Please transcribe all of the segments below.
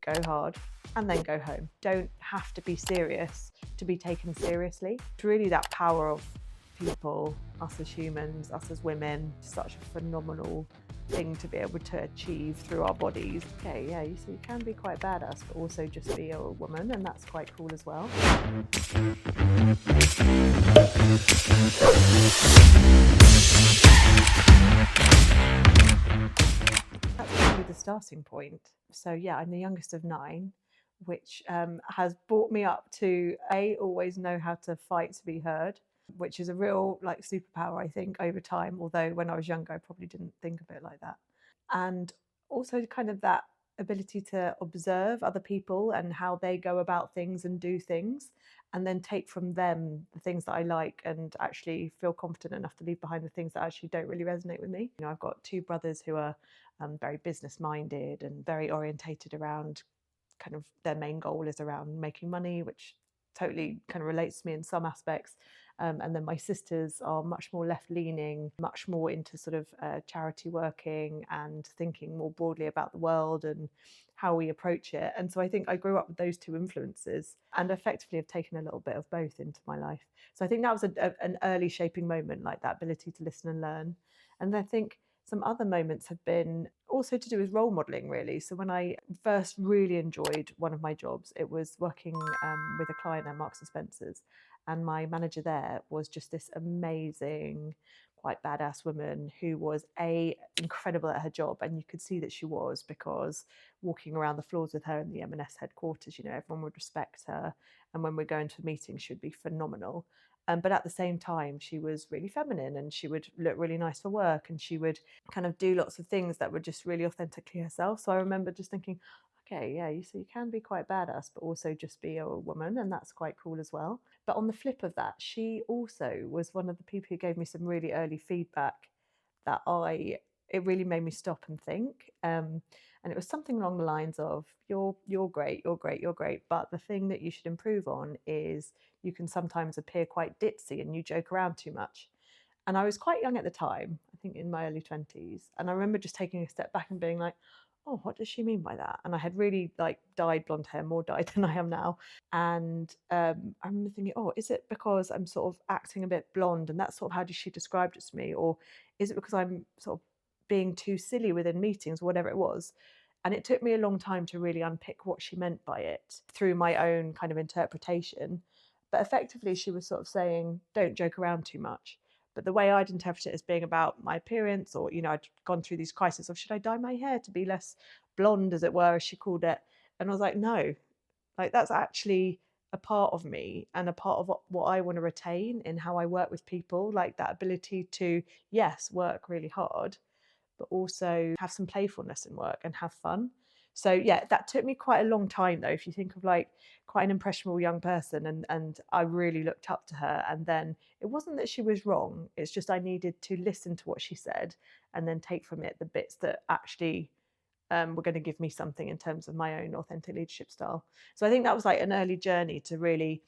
go hard, and then go home. Don't have to be serious to be taken seriously. It's really that power of people, us as humans, us as women, such a phenomenal thing to be able to achieve through our bodies. Okay, yeah, so you can be quite badass, but also just be a woman, and that's quite cool as well. That's probably the starting point. So yeah, I'm the youngest of 9, which has brought me up to always know how to fight to be heard, which is a real like superpower, I think, over time. Although when I was younger, I probably didn't think of it like that. And also kind of that ability to observe other people and how they go about things and do things, and then take from them the things that I like and actually feel confident enough to leave behind the things that actually don't really resonate with me. I've got 2 brothers who are very business minded and very orientated around kind of their main goal is around making money, which totally kind of relates to me in some aspects. And then my sisters are much more left leaning, much more into sort of charity working and thinking more broadly about the world and how we approach it. And so I think I grew up with those 2 influences and effectively have taken a little bit of both into my life. So I think that was an early shaping moment, like that ability to listen and learn. And I think some other moments have been also to do with role modeling, really. So when I first really enjoyed one of my jobs, it was working with a client at Marks and Spencer's, and my manager there was just this amazing, quite badass woman who was incredible at her job, and you could see that she was, because walking around the floors with her in the M&S headquarters, everyone would respect her, and when we're going to a meeting, she would be phenomenal. But at the same time, she was really feminine, and she would look really nice for work, and she would kind of do lots of things that were just really authentically herself. So I remember just thinking, okay, yeah, so you can be quite badass, but also just be a woman, and that's quite cool as well. But on the flip of that, she also was one of the people who gave me some really early feedback that it really made me stop and think. And it was something along the lines of, you're great, you're great, you're great, but the thing that you should improve on is you can sometimes appear quite ditzy and you joke around too much. And I was quite young at the time, I think in my early 20s. And I remember just taking a step back and being like, oh, what does she mean by that? And I had really like dyed blonde hair, more dyed than I am now. And I remember thinking, oh, is it because I'm sort of acting a bit blonde? And that's sort of how she described it to me. Or is it because I'm sort of being too silly within meetings, whatever it was? And it took me a long time to really unpick what she meant by it through my own kind of interpretation. But effectively, she was sort of saying, don't joke around too much. But the way I'd interpret it as being about my appearance, or, I'd gone through these crises of, should I dye my hair to be less blonde, as it were, as she called it? And I was like, no, like that's actually a part of me and a part of what I want to retain in how I work with people, like that ability to, yes, work really hard, but also have some playfulness in work and have fun. So yeah, that took me quite a long time though. If you think of like quite an impressionable young person, and I really looked up to her, and then it wasn't that she was wrong, it's just I needed to listen to what she said and then take from it the bits that actually were going to give me something in terms of my own authentic leadership style. So I think that was like an early journey to really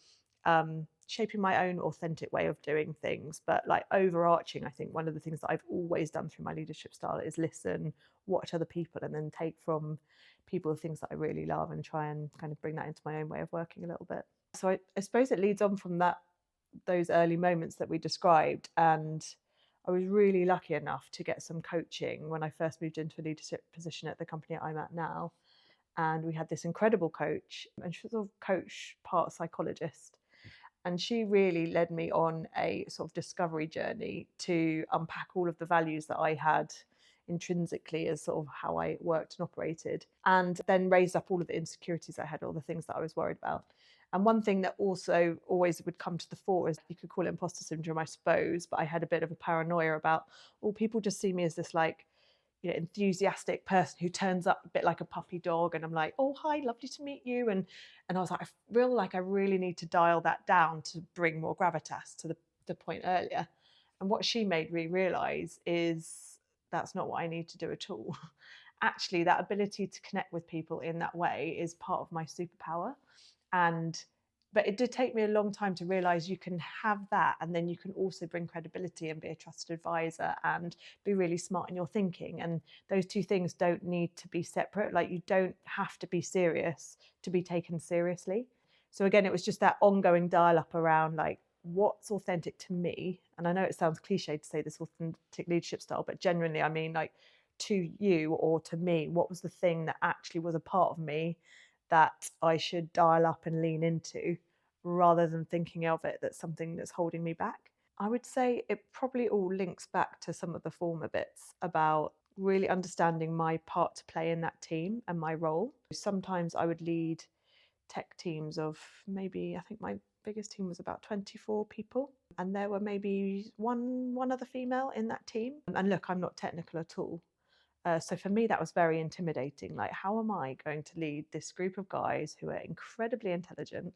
shaping my own authentic way of doing things. But like overarching, I think one of the things that I've always done through my leadership style is listen, watch other people, and then take from people the things that I really love and try and kind of bring that into my own way of working a little bit. So I suppose it leads on from those early moments that we described. And I was really lucky enough to get some coaching when I first moved into a leadership position at the company I'm at now. And we had this incredible coach, and she was a coach, part psychologist. And she really led me on a sort of discovery journey to unpack all of the values that I had intrinsically as sort of how I worked and operated, and then raised up all of the insecurities I had, all the things that I was worried about. And one thing that also always would come to the fore is, you could call it imposter syndrome, I suppose, but I had a bit of a paranoia about, oh, people just see me as this like, enthusiastic person who turns up a bit like a puppy dog, and I'm like, oh, hi, lovely to meet you. And I was like, I really need to dial that down to bring more gravitas to the point earlier. And what she made me realize is that's not what I need to do at all. Actually, that ability to connect with people in that way is part of my superpower. And But it did take me a long time to realize you can have that, and then you can also bring credibility and be a trusted advisor and be really smart in your thinking. And those two things don't need to be separate. Like, you don't have to be serious to be taken seriously. So again, it was just that ongoing dial up around like, what's authentic to me? And I know it sounds cliche to say this authentic leadership style, but genuinely, I mean, like, to you or to me, what was the thing that actually was a part of me that I should dial up and lean into, rather than thinking of it that's something that's holding me back? I would say it probably all links back to some of the former bits about really understanding my part to play in that team and my role. Sometimes I would lead tech teams of maybe, I think my biggest team was about 24 people, and there were maybe one other female in that team. And look, I'm not technical at all. So for me, that was very intimidating. Like, how am I going to lead this group of guys who are incredibly intelligent,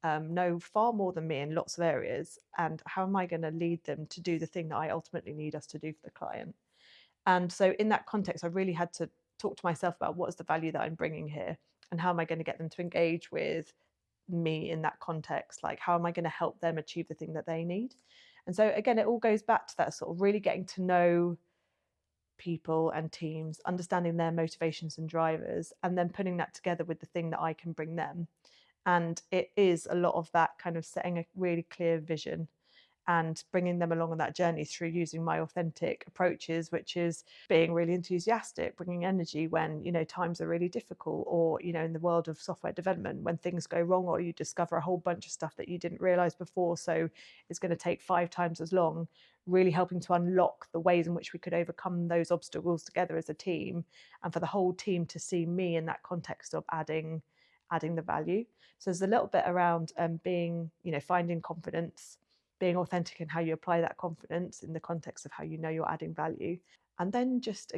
know far more than me in lots of areas, and how am I going to lead them to do the thing that I ultimately need us to do for the client? And so in that context, I really had to talk to myself about what is the value that I'm bringing here, and how am I going to get them to engage with me in that context? Like, how am I going to help them achieve the thing that they need? And so again, it all goes back to that sort of really getting to know people and teams, understanding their motivations and drivers, and then putting that together with the thing that I can bring them. And it is a lot of that kind of setting a really clear vision and bringing them along on that journey through using my authentic approaches, which is being really enthusiastic, bringing energy when, times are really difficult, or, in the world of software development, when things go wrong or you discover a whole bunch of stuff that you didn't realize before, so it's going to take 5 times as long, really helping to unlock the ways in which we could overcome those obstacles together as a team, and for the whole team to see me in that context of adding the value. So there's a little bit around being, finding confidence, being authentic in how you apply that confidence in the context of how you're adding value. And then just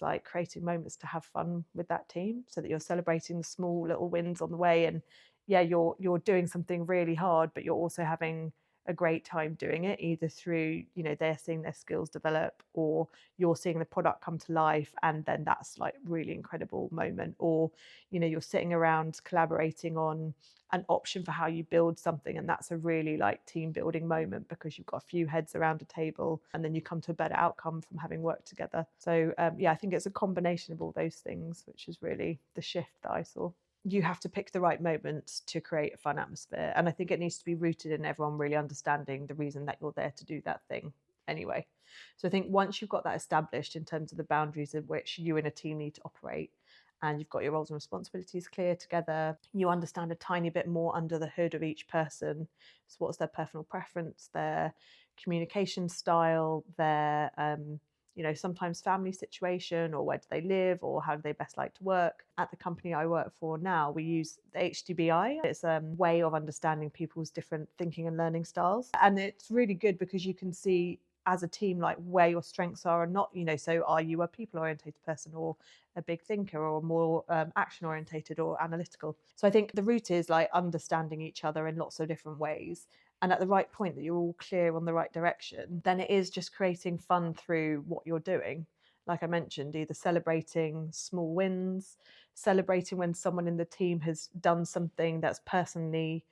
like creating moments to have fun with that team, so that you're celebrating the small little wins on the way. And yeah, you're doing something really hard, but you're also having a great time doing it, either through, they're seeing their skills develop, or you're seeing the product come to life, and then that's like really incredible moment. Or, you're sitting around collaborating on an option for how you build something, and that's a really like team building moment, because you've got a few heads around a table, and then you come to a better outcome from having worked together. So yeah, I think it's a combination of all those things, which is really the shift that I saw. You have to pick the right moments to create a fun atmosphere, and I think it needs to be rooted in everyone really understanding the reason that you're there to do that thing anyway. So I think once you've got that established in terms of the boundaries in which you and a team need to operate, and you've got your roles and responsibilities clear together, you understand a tiny bit more under the hood of each person. So what's their personal preference, their communication style, their sometimes family situation, or where do they live, or how do they best like to work. At the company I work for now, we use the HDBI. It's a way of understanding people's different thinking and learning styles. And it's really good because you can see as a team like where your strengths are and not. So are you a people orientated person, or a big thinker, or more action orientated or analytical? So I think the root is like understanding each other in lots of different ways, and at the right point that you're all clear on the right direction, then it is just creating fun through what you're doing. Like I mentioned, either celebrating small wins, celebrating when someone in the team has done something that's personally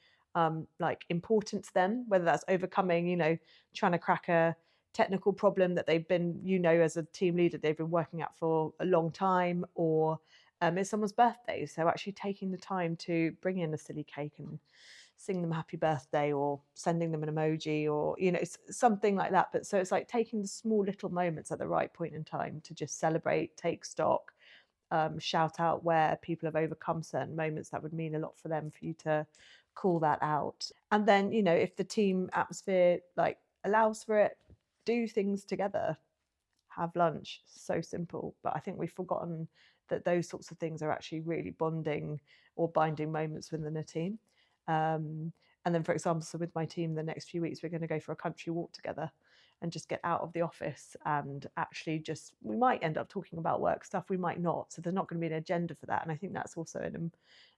like important to them, whether that's overcoming, trying to crack a technical problem that they've been, as a team leader, they've been working at for a long time, or it's someone's birthday. So actually taking the time to bring in a silly cake and sing them happy birthday, or sending them an emoji, or something like that. But so it's like taking the small little moments at the right point in time to just celebrate, take stock, shout out where people have overcome certain moments that would mean a lot for them, for you to call that out. And then if the team atmosphere like allows for it, do things together, have lunch. So simple, but I think we've forgotten that those sorts of things are actually really bonding or binding moments within a team. And then, for example, so with my team, the next few weeks, we're going to go for a country walk together and just get out of the office, and actually we might end up talking about work stuff, we might not. So there's not going to be an agenda for that. And I think that's also an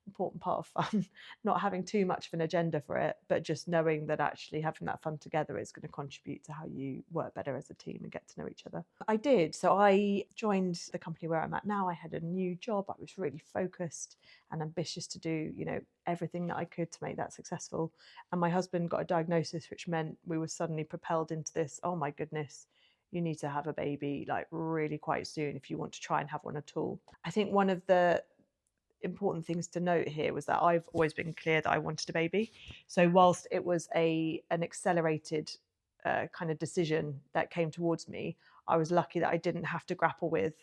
important part of fun. Not having too much of an agenda for it, but just knowing that actually having that fun together is going to contribute to how you work better as a team and get to know each other. I did. So I joined the company where I'm at now. I had a new job. I was really focused and ambitious to do, everything that I could to make that successful. And my husband got a diagnosis, which meant we were suddenly propelled into this, oh my goodness, you need to have a baby like really quite soon if you want to try and have one at all. I think one of the important things to note here was that I've always been clear that I wanted a baby. So whilst it was an accelerated kind of decision that came towards me, I was lucky that I didn't have to grapple with,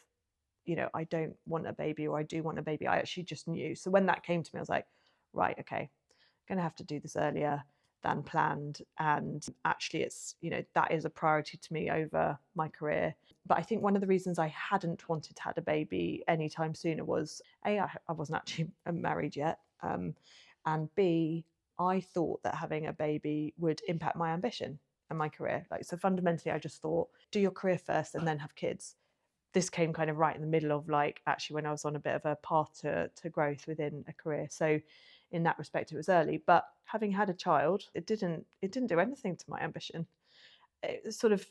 I don't want a baby or I do want a baby. I actually just knew. So when that came to me, I was like, right, okay, I'm going to have to do this earlier than planned. And actually, it's, that is a priority to me over my career. But I think one of the reasons I hadn't wanted to have a baby anytime sooner was A, I wasn't actually married yet. And B, I thought that having a baby would impact my ambition and my career. So fundamentally, I just thought, do your career first and then have kids. This came kind of right in the middle of actually when I was on a bit of a path to growth within a career. So in that respect, it was early. But having had a child, it didn't do anything to my ambition. It sort of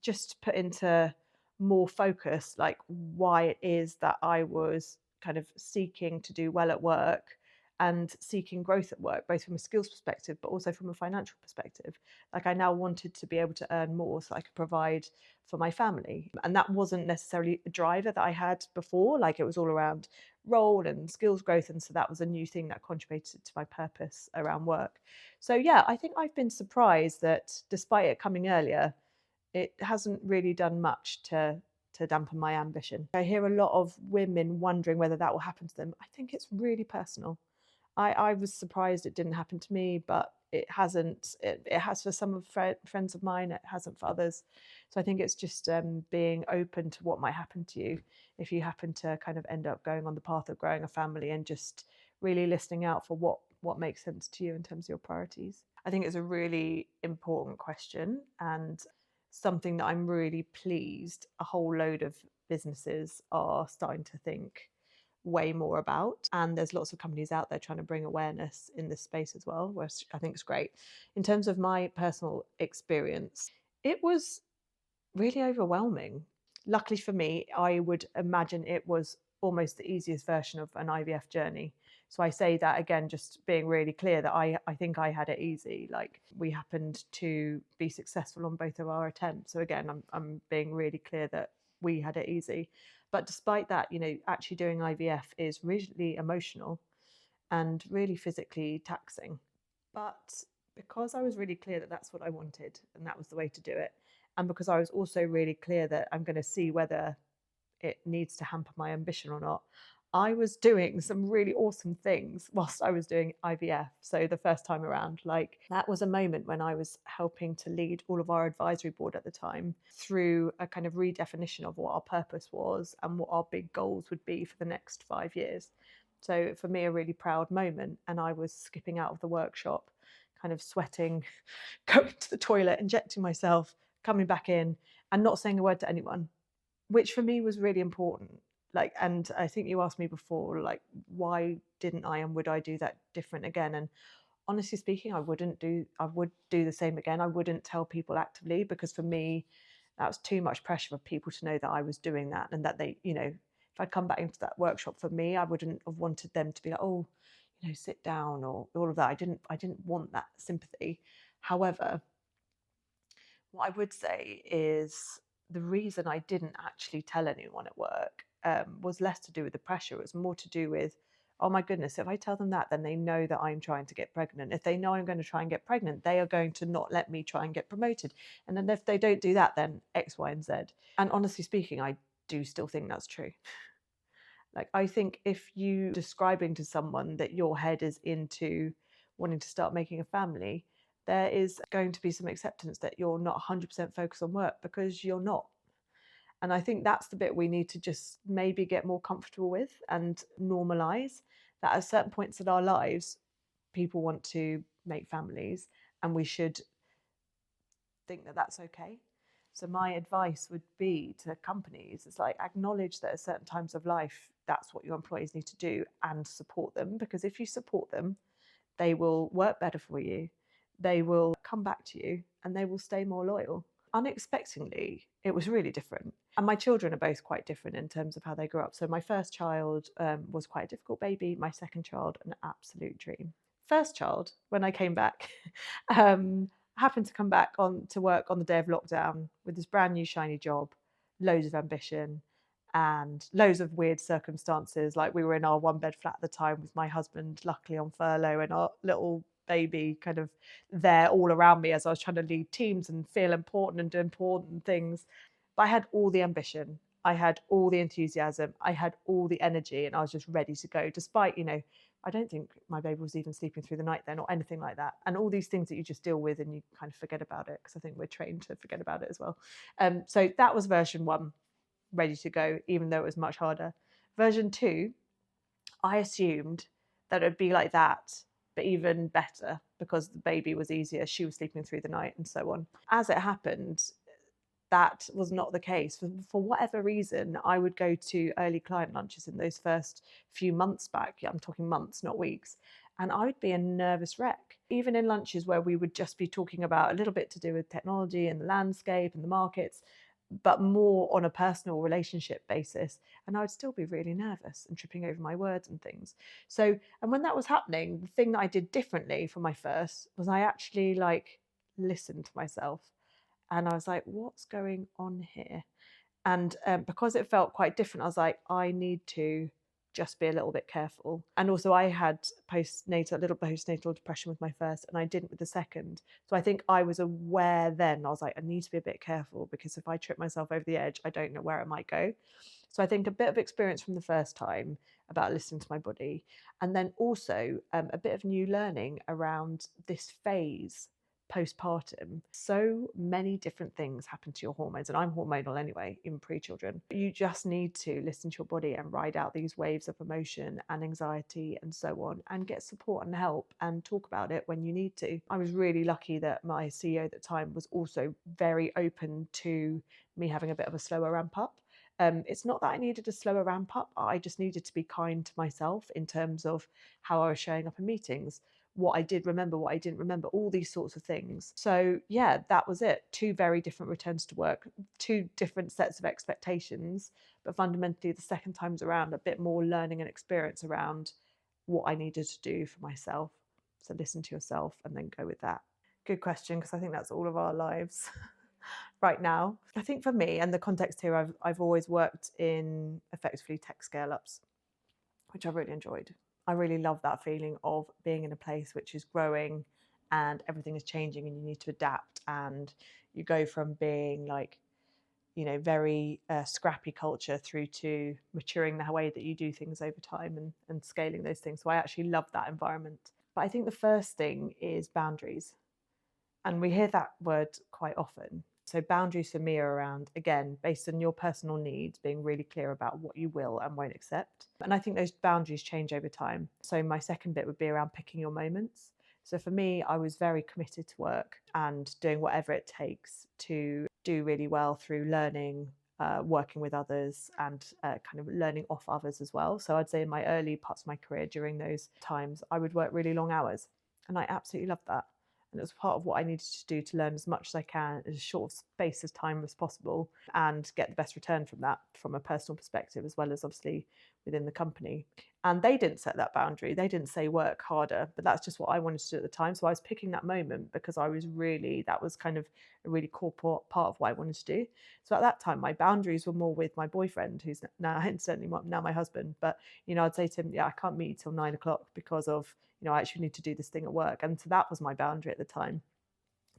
just put into more focus why it is that I was kind of seeking to do well at work and seeking growth at work, both from a skills perspective but also from a financial perspective. I now wanted to be able to earn more so I could provide for my family, and that wasn't necessarily a driver that I had before. It was all around role and skills growth, and so that was a new thing that contributed to my purpose around work. So yeah, I think I've been surprised that despite it coming earlier, it hasn't really done much to dampen my ambition. I hear a lot of women wondering whether that will happen to them. I think it's really personal. I was surprised it didn't happen to me, but it hasn't. It has for some of friends of mine. It hasn't for others. So I think it's just being open to what might happen to you if you happen to kind of end up going on the path of growing a family, and just really listening out for what makes sense to you in terms of your priorities. I think it's a really important question, and something that I'm really pleased a whole load of businesses are starting to think way more about. And there's lots of companies out there trying to bring awareness in this space as well, which I think is great. In terms of my personal experience, it was really overwhelming. Luckily for me, I would imagine it was almost the easiest version of an IVF journey. So I say that again, just being really clear that I think I had it easy. We happened to be successful on both of our attempts. So again, I'm being really clear that we had it easy. But despite that, actually doing IVF is really emotional and really physically taxing. But because I was really clear that that's what I wanted and that was the way to do it, and because I was also really clear that I'm going to see whether it needs to hamper my ambition or not, I was doing some really awesome things whilst I was doing IVF. So the first time around, that was a moment when I was helping to lead all of our advisory board at the time through a kind of redefinition of what our purpose was and what our big goals would be for the next 5 years. So for me, a really proud moment. And I was skipping out of the workshop, kind of sweating, going to the toilet, injecting myself, coming back in and not saying a word to anyone, which for me was really important. And I think you asked me before, why didn't I and would I do that different again? And honestly speaking, I would do the same again. I wouldn't tell people actively, because for me, that was too much pressure for people to know that I was doing that, and that they, if I'd come back into that workshop, for me, I wouldn't have wanted them to be like, oh, sit down or all of that. I didn't want that sympathy. However, what I would say is the reason I didn't actually tell anyone at work was less to do with the pressure. It was more to do with, oh my goodness, if I tell them that, then they know that I'm trying to get pregnant. If they know I'm going to try and get pregnant, they are going to not let me try and get promoted. And then if they don't do that, then X, Y, and Z. And honestly speaking, I do still think that's true. I think if you describing to someone that your head is into wanting to start making a family, there is going to be some acceptance that you're not 100% focused on work, because you're not. And I think that's the bit we need to just maybe get more comfortable with and normalize that at certain points in our lives, people want to make families, and we should think that that's okay. So my advice would be to companies is like acknowledge that at certain times of life, that's what your employees need to do and support them. Because if you support them, they will work better for you, they will come back to you, and they will stay more loyal. Unexpectedly, it was really different. And my children are both quite different in terms of how they grew up. So my first child was quite a difficult baby. My second child, an absolute dream. First child, when I came back, happened to come back on to work on the day of lockdown with this brand new shiny job, loads of ambition, and loads of weird circumstances. Like we were in our one bed flat at the time with my husband, luckily on furlough, and our little baby kind of there all around me as I was trying to lead teams and feel important and do important things. But I had all the ambition, I had all the enthusiasm, I had all the energy, and I was just ready to go, despite, I don't think my baby was even sleeping through the night then or anything like that. And all these things that you just deal with and you kind of forget about it, because I think we're trained to forget about it as well. So that was version 1, ready to go, even though it was much harder. Version 2, I assumed that it would be like that, but even better, because the baby was easier, she was sleeping through the night and so on. As it happened, that was not the case. For whatever reason, I would go to early client lunches in those first few months back. I'm talking months, not weeks. And I would be a nervous wreck. Even in lunches where we would just be talking about a little bit to do with technology and the landscape and the markets, but more on a personal relationship basis. And I would still be really nervous and tripping over my words and things. So, and when that was happening, the thing that I did differently for my first was I actually listened to myself. And I was like, what's going on here? And because it felt quite different, I was like, I need to just be a little bit careful. And also I had a little postnatal depression with my first, and I didn't with the second. So I think I was aware then. I was like, I need to be a bit careful, because if I trip myself over the edge, I don't know where it might go. So I think a bit of experience from the first time about listening to my body, and then also a bit of new learning around this phase postpartum. So many different things happen to your hormones, and I'm hormonal anyway, even pre-children. You just need to listen to your body and ride out these waves of emotion and anxiety and so on, and get support and help and talk about it when you need to. I was really lucky that my CEO at the time was also very open to me having a bit of a slower ramp up. It's not that I needed a slower ramp up, I just needed to be kind to myself in terms of how I was showing up in meetings, what I did remember, what I didn't remember, all these sorts of things. So yeah, that was it. 2 very different returns to work, 2 different sets of expectations, but fundamentally the second time's around a bit more learning and experience around what I needed to do for myself. So listen to yourself and then go with that. Good question, because I think that's all of our lives right now. I think for me, and the context here, I've always worked in effectively tech scale-ups, which I've really enjoyed. I really love that feeling of being in a place which is growing and everything is changing and you need to adapt, and you go from being very scrappy culture through to maturing the way that you do things over time and scaling those things. So I actually love that environment. But I think the first thing is boundaries. And we hear that word quite often. So boundaries for me are around, again, based on your personal needs, being really clear about what you will and won't accept. And I think those boundaries change over time. So my second bit would be around picking your moments. So for me, I was very committed to work and doing whatever it takes to do really well through learning, working with others, and kind of learning off others as well. So I'd say in my early parts of my career, during those times, I would work really long hours. And I absolutely loved that. And it was part of what I needed to do to learn as much as I can in as short space of time as possible and get the best return from that, from a personal perspective, as well as obviously within the company. And they didn't set that boundary. They didn't say work harder, but that's just what I wanted to do at the time. So I was picking that moment because that was kind of a really core part of what I wanted to do. So at that time, my boundaries were more with my boyfriend, who's now incidentally now my husband. But, I'd say to him, yeah, I can't meet till 9 o'clock because of, I actually need to do this thing at work. And so that was my boundary at the time.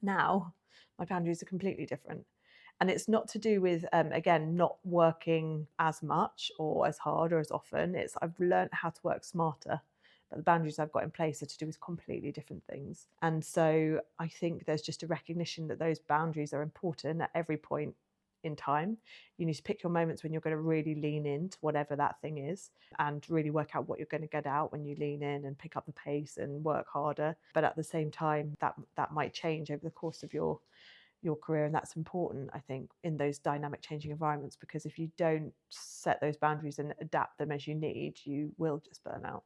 Now, my boundaries are completely different. And it's not to do with, again, not working as much or as hard or as often. I've learned how to work smarter. But the boundaries I've got in place are to do with completely different things. And so I think there's just a recognition that those boundaries are important at every point in time. You need to pick your moments when you're going to really lean into whatever that thing is and really work out what you're going to get out when you lean in and pick up the pace and work harder. But at the same time, that might change over the course of your your career. And that's important, I think, in those dynamic changing environments, because if you don't set those boundaries and adapt them as you need, you will just burn out.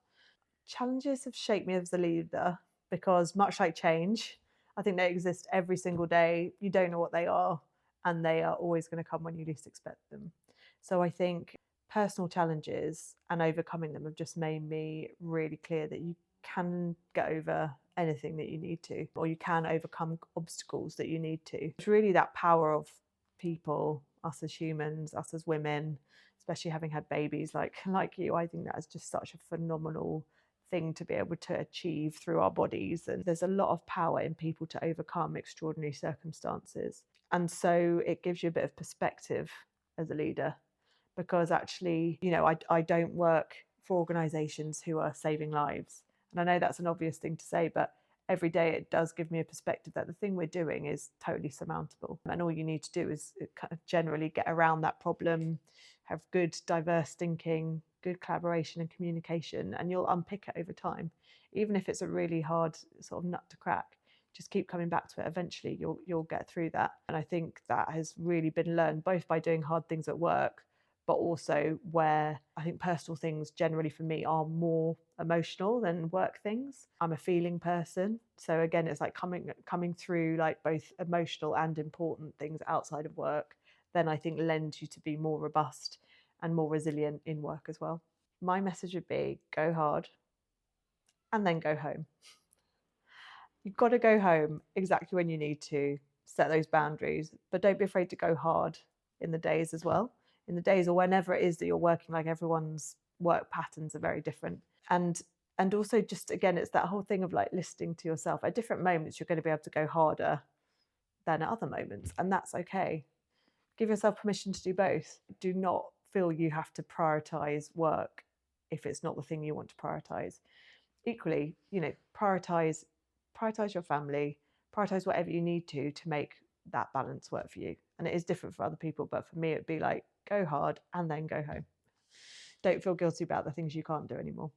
Challenges have shaped me as a leader because, much like change, I think they exist every single day. You don't know what they are, and they are always going to come when you least expect them. So I think personal challenges and overcoming them have just made me really clear that you can get over anything that you need to, or you can overcome obstacles that you need to. It's really that power of people, us as humans, us as women, especially having had babies like you. I think that is just such a phenomenal thing to be able to achieve through our bodies. And there's a lot of power in people to overcome extraordinary circumstances. And so it gives you a bit of perspective as a leader, because actually, I don't work for organizations who are saving lives. And I know that's an obvious thing to say, but every day it does give me a perspective that the thing we're doing is totally surmountable. And all you need to do is kind of generally get around that problem, have good diverse thinking, good collaboration and communication, and you'll unpick it over time. Even if it's a really hard sort of nut to crack, just keep coming back to it. Eventually you'll get through that. And I think that has really been learned both by doing hard things at work, but also where I think personal things generally for me are more emotional than work things. I'm a feeling person. So again, it's like coming through like both emotional and important things outside of work, then I think lends you to be more robust and more resilient in work as well. My message would be go hard and then go home. You've got to go home exactly when you need to, set those boundaries, but don't be afraid to go hard in the days as well. In the days or whenever it is that you're working, like everyone's work patterns are very different. And also just, again, it's that whole thing of like listening to yourself. At different moments, you're going to be able to go harder than at other moments, and that's okay. Give yourself permission to do both. Do not feel you have to prioritize work if it's not the thing you want to prioritize. Equally, prioritize your family, prioritize whatever you need to make that balance work for you. And it is different for other people, but for me it'd be like go hard and then go home. Don't feel guilty about the things you can't do anymore.